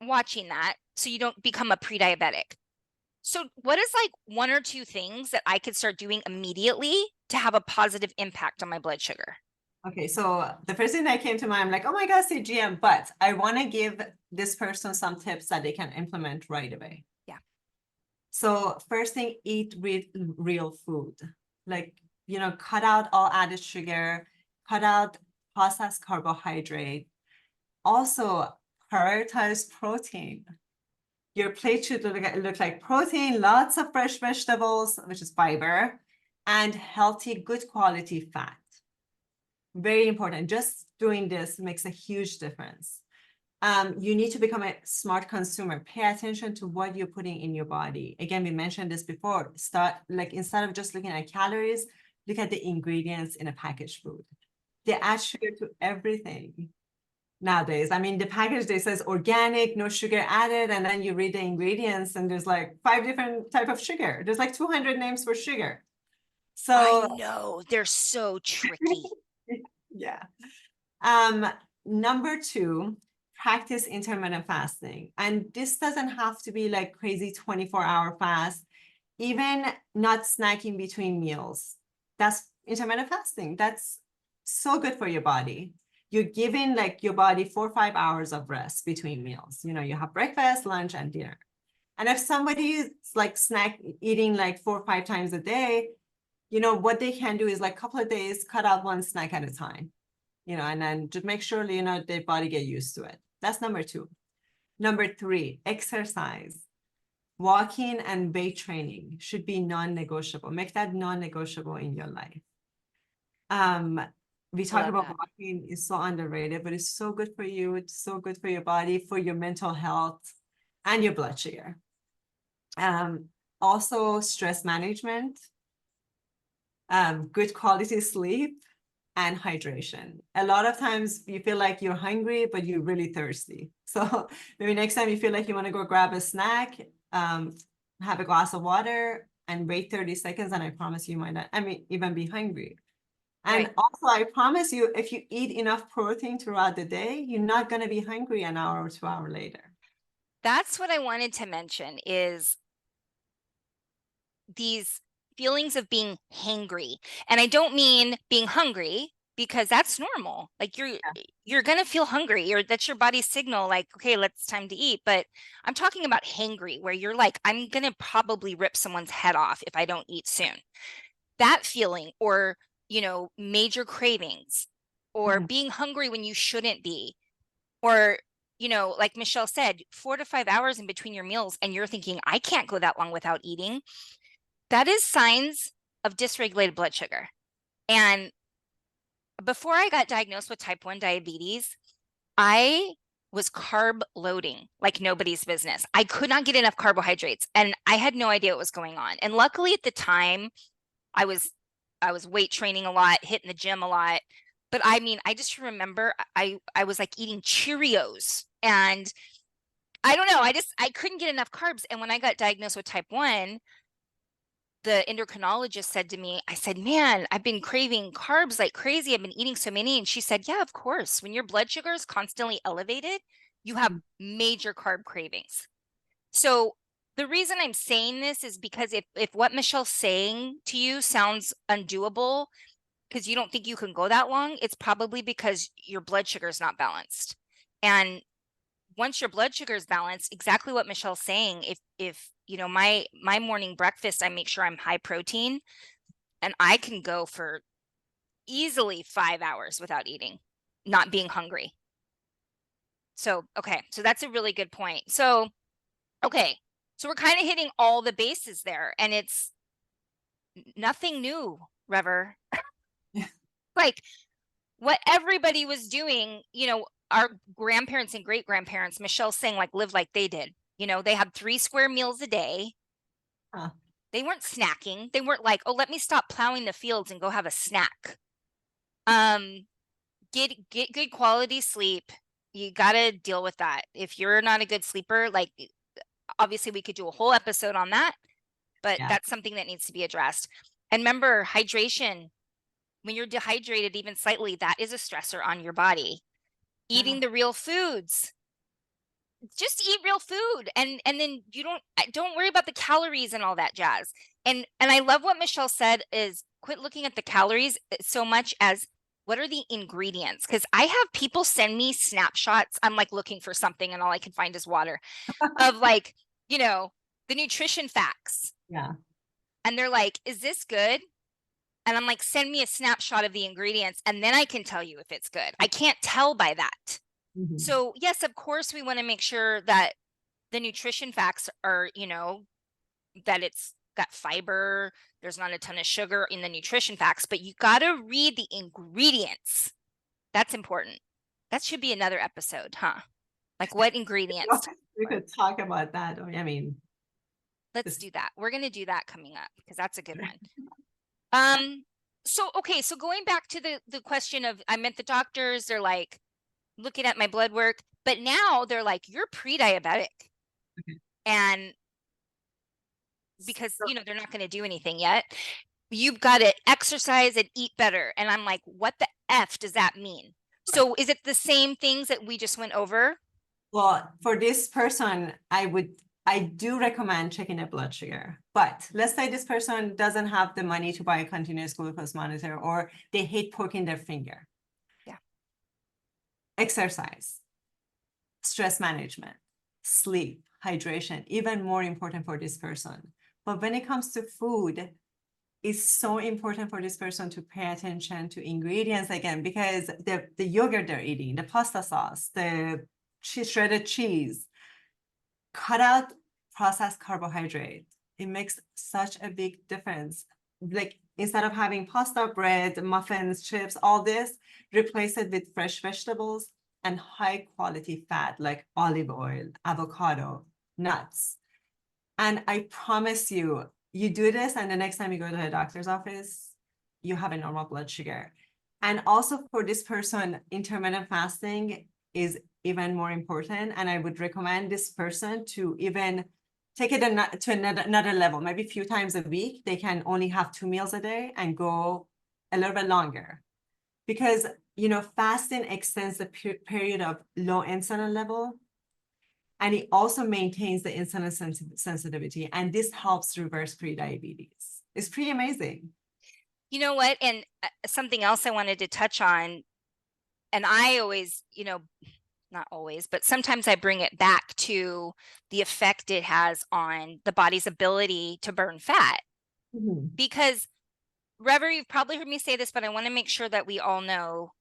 watching that so you don't become a pre-diabetic. So what is like one or two things that I could start doing immediately to have a positive impact on my blood sugar? Okay, so the first thing that came to mind, I'm like, oh my gosh, CGM, but I want to give this person some tips that they can implement right away. Yeah. So first thing, eat real food. Like, cut out all added sugar, cut out processed carbohydrate. Also, prioritize protein. Your plate should look like protein, lots of fresh vegetables, which is fiber, and healthy, good quality fat. Very important. Just doing this makes a huge difference. You need to become a smart consumer. Pay attention to what you're putting in your body. Again, we mentioned this before. Start like instead of just looking at calories, look at the ingredients in a packaged food. They add sugar to everything nowadays. I mean, the package they says organic, no sugar added, and then you read the ingredients, and there's like 5 different type of sugar. There's like 200 names for sugar. I So know they're so tricky. yeah. Number two, practice intermittent fasting. And this doesn't have to be like crazy 24-hour fast, even not snacking between meals. That's intermittent fasting. That's so good for your body. You're giving like your body 4 or 5 hours of rest between meals. You have breakfast, lunch, and dinner. And if somebody is like eating like 4 or 5 times a day, what they can do is like a couple of days, cut out one snack at a time, and then just make sure, their body get used to it. That's number two. Number three, exercise. Walking and weight training should be non-negotiable. Make that non-negotiable in your life. We I talk love about that. walking is so underrated, but it's so good for you. It's so good for your body, for your mental health, and your blood sugar. also stress management, good quality sleep, and hydration. A lot of times you feel like you're hungry, but you're really thirsty. So maybe next time you feel like you want to go grab a snack, have a glass of water and wait 30 seconds, and I promise you might not, even be hungry. And Right. also, I promise you, if you eat enough protein throughout the day, you're not going to be hungry an hour or 2 hours later. That's what I wanted to mention is these feelings of being hangry. And I don't mean being hungry because that's normal. Like you're going to feel hungry, or that's your body's signal like, okay, let's time to eat. But I'm talking about hangry, where you're like, I'm going to probably rip someone's head off if I don't eat soon. That feeling, or major cravings, or Mhm. being hungry when you shouldn't be, or like Michelle said, 4 to 5 hours in between your meals, and you're thinking, I can't go that long without eating. That is signs of dysregulated blood sugar. And before I got diagnosed with type 1 diabetes, I was carb loading like nobody's business. I could not get enough carbohydrates, and I had no idea what was going on. And luckily at the time, I was weight training a lot, hitting the gym a lot. But I mean, I just remember I was like eating Cheerios, and I don't know, I couldn't get enough carbs. And when I got diagnosed with type 1, the endocrinologist said to me, I said, man, I've been craving carbs like crazy. I've been eating so many. And she said, yeah, of course. When your blood sugar is constantly elevated, you have major carb cravings. So the reason I'm saying this is because if what Michelle's saying to you sounds undoable because you don't think you can go that long, it's probably because your blood sugar is not balanced. And once your blood sugar is balanced, exactly what Michelle's saying, if my morning breakfast, I make sure I'm high protein, and I can go for easily 5 hours without eating, not being hungry. So, okay, so that's a really good point. So, okay, so we're kind of hitting all the bases there, and it's nothing new, Rever. Like what everybody was doing, our grandparents and great grandparents, Michelle's saying, like, live like they did. They had 3 square meals a day. Huh. They weren't snacking. They weren't like, oh, let me stop plowing the fields and go have a snack. Get good quality sleep. You got to deal with that. If you're not a good sleeper, like obviously we could do a whole episode on that, but Yeah. that's something that needs to be addressed. And remember, hydration. When you're dehydrated even slightly, that is a stressor on your body. Yeah. Eating the real foods. Just eat real food, and then you don't worry about the calories and all that jazz. And I love what Michelle said is quit looking at the calories so much as what are the ingredients, because I have people send me snapshots. I'm like looking for something and all I can find is water, of like the nutrition facts, Yeah. and they're like, is this good? And I'm like, send me a snapshot of the ingredients and then I can tell you if it's good. I can't tell by that. Mhm. So yes, of course we want to make sure that the nutrition facts are, that it's got fiber, there's not a ton of sugar in the nutrition facts, but you got to read the ingredients. That's important. That should be another episode, huh? Like what ingredients? We could talk about that. Let's This, do that. We're going to do that coming up because that's a good one. Um, so okay, so going back to the question of, I met the doctors, they're like looking at my blood work, but now they're like, you're pre-diabetic. And because they're not going to do anything yet, you've got to exercise and eat better. And I'm like, what the F does that mean? So is it the same things that we just went over? well, for this person, I do recommend checking their blood sugar. But let's say this person doesn't have the money to buy a continuous glucose monitor, or they hate poking their finger. Yeah. Exercise, stress management, sleep, hydration, even more important for this person. But when it comes to food, it's so important for this person to pay attention to ingredients again, because the yogurt they're eating, the pasta sauce, the shredded cheese, cut out processed carbohydrate. It makes such a big difference. Like instead of having pasta, bread, muffins, chips, all this, replace it with fresh vegetables and high quality fat like olive oil, avocado, nuts. And I promise you, you do this, and the next time you go to the doctor's office, you have a normal blood sugar. And also for this person, intermittent fasting is even more important. And I would recommend this person to even take it to another level, maybe a few times a week. They can only have 2 meals a day and go a little bit longer. Because, fasting extends the period of low insulin level, and it also maintains the insulin sensitivity, and this helps reverse prediabetes. It's pretty amazing. You know what? And something else I wanted to touch on, and I always, not always, but sometimes I bring it back to the effect it has on the body's ability to burn fat. Mm-hmm. Because, Rever, you've probably heard me say this, but I want to make sure that we all know,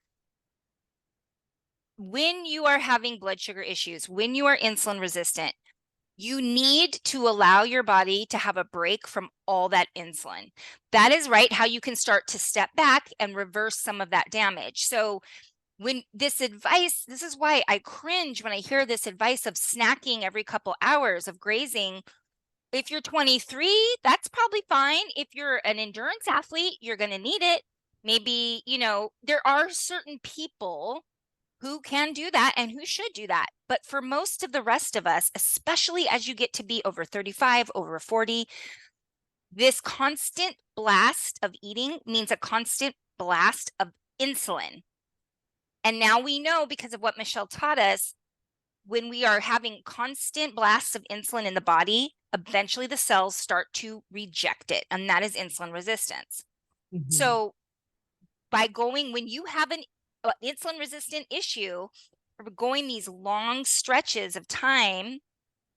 when you are having blood sugar issues, when you are insulin resistant, you need to allow your body to have a break from all that insulin. That is right how you can start to step back and reverse some of that damage. So when this advice, this is why I cringe when I hear this advice of snacking every couple hours, of grazing. If you're 23, that's probably fine. If you're an endurance athlete, you're going to need it. Maybe, there are certain people who can do that and who should do that. But for most of the rest of us, especially as you get to be over 35, over 40, this constant blast of eating means a constant blast of insulin. And now we know, because of what Michelle taught us, when we are having constant blasts of insulin in the body, eventually the cells start to reject it. And that is insulin resistance. Mm-hmm. So when you have an insulin resistant issue, going these long stretches of time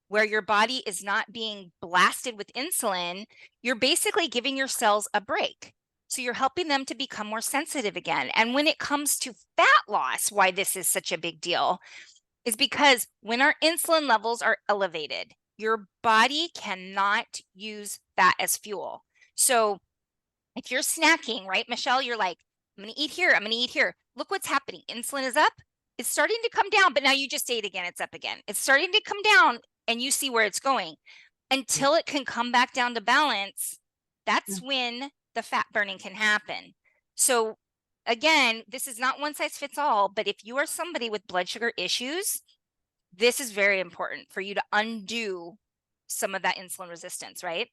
where your body is not being blasted with insulin, you're basically giving your cells a break. So you're helping them to become more sensitive again. And when it comes to fat loss, why this is such a big deal is because when our insulin levels are elevated, your body cannot use fat as fuel. So if you're snacking, right, Michelle, you're like, I'm going to eat here. I'm going to eat here. Look what's happening. Insulin is up. It's starting to come down, but now you just ate again. It's up again. It's starting to come down, and you see where it's going. Until it can come back down to balance, that's when the fat burning can happen. So again, this is not one size fits all, but if you are somebody with blood sugar issues, this is very important for you to undo some of that insulin resistance, right?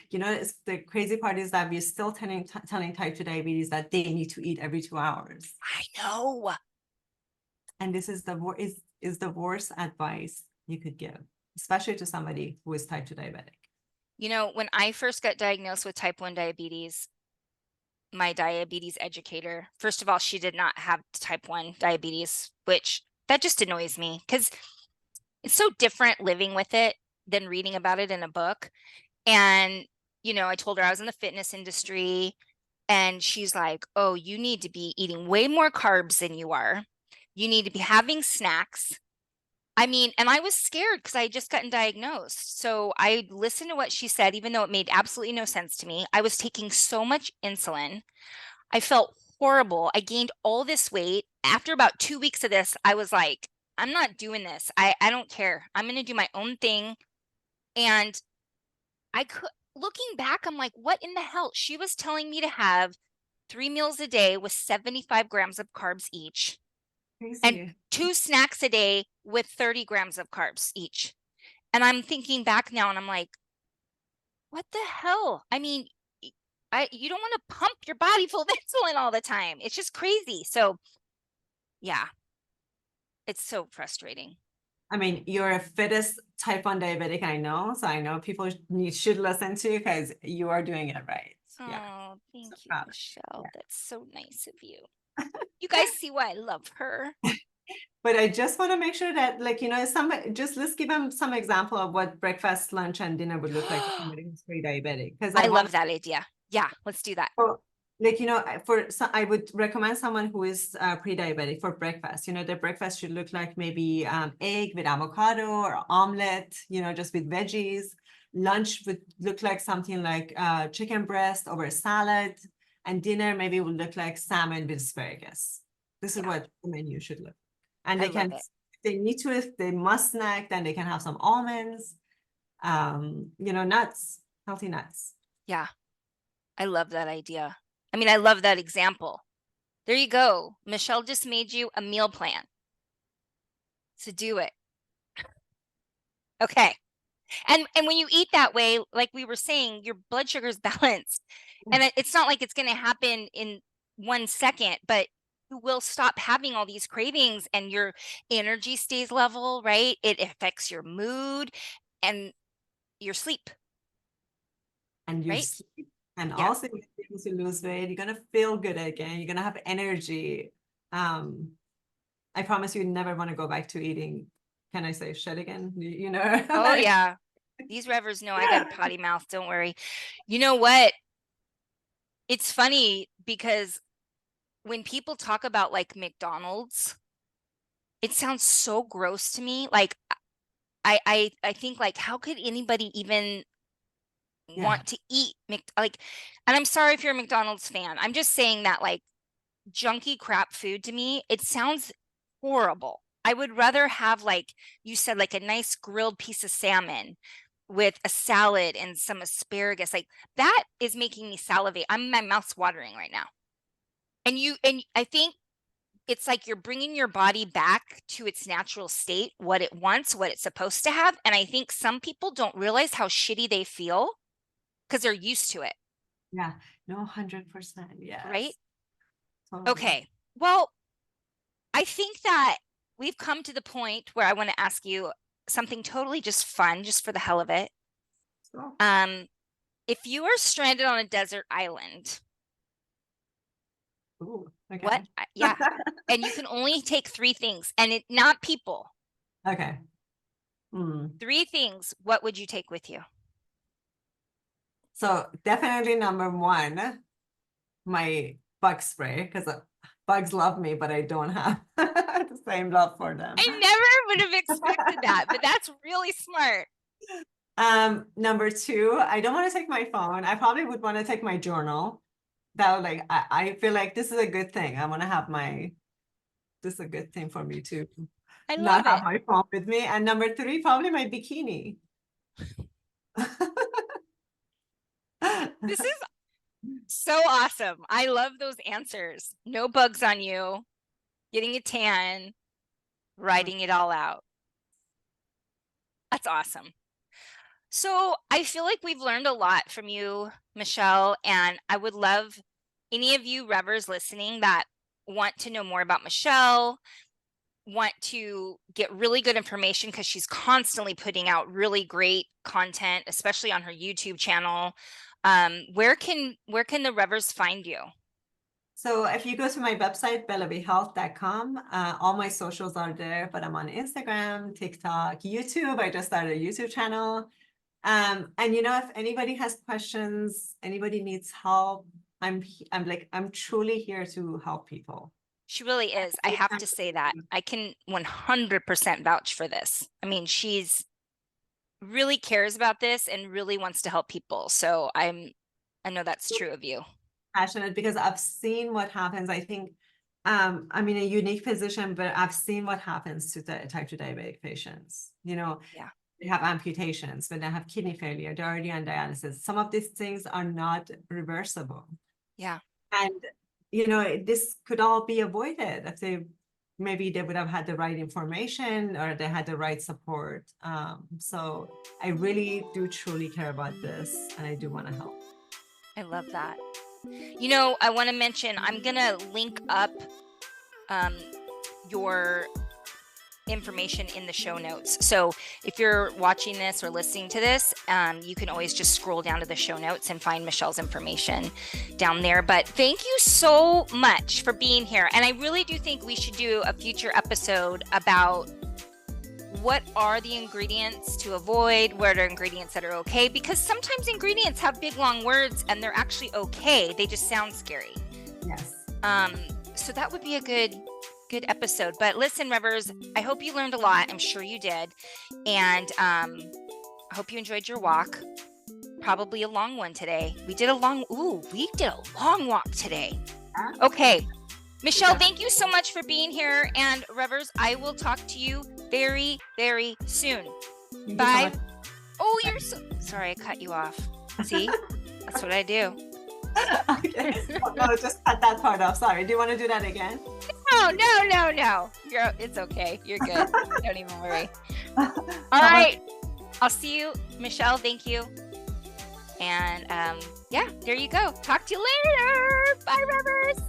The crazy part is that we're still telling type 2 diabetes that they need to eat every 2 hours. I know. And this is the worst advice you could give, especially to somebody who is type 2 diabetic. When I first got diagnosed with type 1 diabetes, my diabetes educator, first of all, she did not have type 1 diabetes, which that just annoys me because it's so different living with it than reading about it in a book. And, I told her I was in the fitness industry, and she's like, oh, you need to be eating way more carbs than you are. You need to be having snacks. And I was scared because I had just gotten diagnosed. So I listened to what she said, even though it made absolutely no sense to me. I was taking so much insulin. I felt horrible. I gained all this weight. After about 2 weeks of this, I was like, I'm not doing this. I don't care. I'm going to do my own thing. And looking back, I'm like, what in the hell? She was telling me to have 3 meals a day with 75 grams of carbs each. Crazy. And 2 snacks a day with 30 grams of carbs each. And I'm thinking back now, and I'm like, what the hell? You don't want to pump your body full of insulin all the time. It's just crazy. So yeah, it's so frustrating. You're a fittest type 1 diabetic, I know. So I know people should listen to you because you are doing it right. Yeah. Oh, thank So you, proud. Michelle. Yeah. That's so nice of you. You guys see why I love her. But I just want to make sure that, let's give them some example of what breakfast, lunch, and dinner would look like for somebody who's pre-diabetic. Because I love that idea. Yeah, let's do that. I would recommend someone who is pre-diabetic for breakfast. Their breakfast should look like maybe egg with avocado or omelet, just with veggies. Lunch would look like something like chicken breast over a salad, and dinner maybe would look like salmon with asparagus. This is what the menu should look. And if they need to, if they must snack, then they can have some almonds. Nuts, healthy nuts. Yeah. I love that idea. I mean, I love that example. There you go. Michelle just made you a meal plan. So do it. Okay. And when you eat that way, like we were saying, your blood sugar is balanced. And it's not like it's going to happen in 1 second, but you will stop having all these cravings and your energy stays level, right? It affects your mood and your sleep, And you right? sleep. And Yeah. also, if you're able to lose weight, you're gonna feel good again. You're gonna have energy. I promise you never want to go back to eating. Can I say shit again? Oh, Like, yeah. These revers know I got a potty mouth. Don't worry. You know what? It's funny because when people talk about like McDonald's, it sounds so gross to me. Like I think like how could anybody even yeah, want to eat like, and I'm sorry if you're a McDonald's fan. I'm just saying that like junky crap food to me, it sounds horrible. I would rather have, like you said, like a nice grilled piece of salmon with a salad and some asparagus. Like that is making me salivate. My mouth's watering right now. And I think it's like you're bringing your body back to its natural state, what it wants, what it's supposed to have. And I think some people don't realize how shitty they feel because they're used to it, yeah. No, 100%. right? Yes. Totally. Okay. Well, I think that we've come to the point where I want to ask you something totally just fun, just for the hell of it. So, Um, if you are stranded on a desert island, ooh, what? okay. Yeah. And you can only take 3 things and not people. Okay. Hmm. 3 things. What would you take with you? So definitely number one, my bug spray, because bugs love me, but I don't have the same love for them. I never would have expected that, but that's really smart. Number two, I don't want to take my phone. I probably would want to take my journal. That would like I feel like this is a good thing. I want to have this is a good thing for me to I not love have it. my phone with me. And number three, probably my bikini. This is so awesome. I love those answers. No bugs on you, getting a tan, writing it all out. That's awesome. So I feel like we've learned a lot from you, Michelle, and I would love any of you revers listening that want to know more about Michelle, want to get really good information because she's constantly putting out really great content, especially on her YouTube channel. Where can the revers find you? So if you go to my website, bellabehealth.com, all my socials are there, but I'm on Instagram, TikTok, YouTube. I just started a YouTube channel. And if anybody has questions, anybody needs help, I'm truly here to help people. She really is. I have to say that. I can 100% vouch for this. I mean, she's really cares about this and really wants to help people. So I know that's true of you. Passionate because I've seen what happens. I think I'm in a unique position, but I've seen what happens to the type 2 diabetic patients. Yeah. They have amputations, when they have kidney failure, they're already on dialysis. Some of these things are not reversible. Yeah. And this could all be avoided if they would have had the right information or they had the right support. So I really do truly care about this and I do want to help. I love that. I want to mention, I'm going to link up your information in the show notes. So if you're watching this or listening to this, you can always just scroll down to the show notes and find Michelle's information down there. But thank you so much for being here. And I really do think we should do a future episode about what are the ingredients to avoid, what are ingredients that are okay, because sometimes ingredients have big long words and they're actually okay. They just sound scary. Yes. So that would be a good episode. But listen, Revers, I hope you learned a lot. I'm sure you did. And I hope you enjoyed your walk. Probably a long one today. We did a long walk today. Okay. Michelle, thank you so much for being here. And Revers, I will talk to you very, very soon. Bye. Oh, you're so sorry. I cut you off. See, that's what I do. Okay. No, just cut that part off. Sorry. Do you want to do that again? No. It's okay. You're good. Don't even worry. All right. I'll see you, Michelle. Thank you. And yeah, there you go. Talk to you later. Bye, Rivers.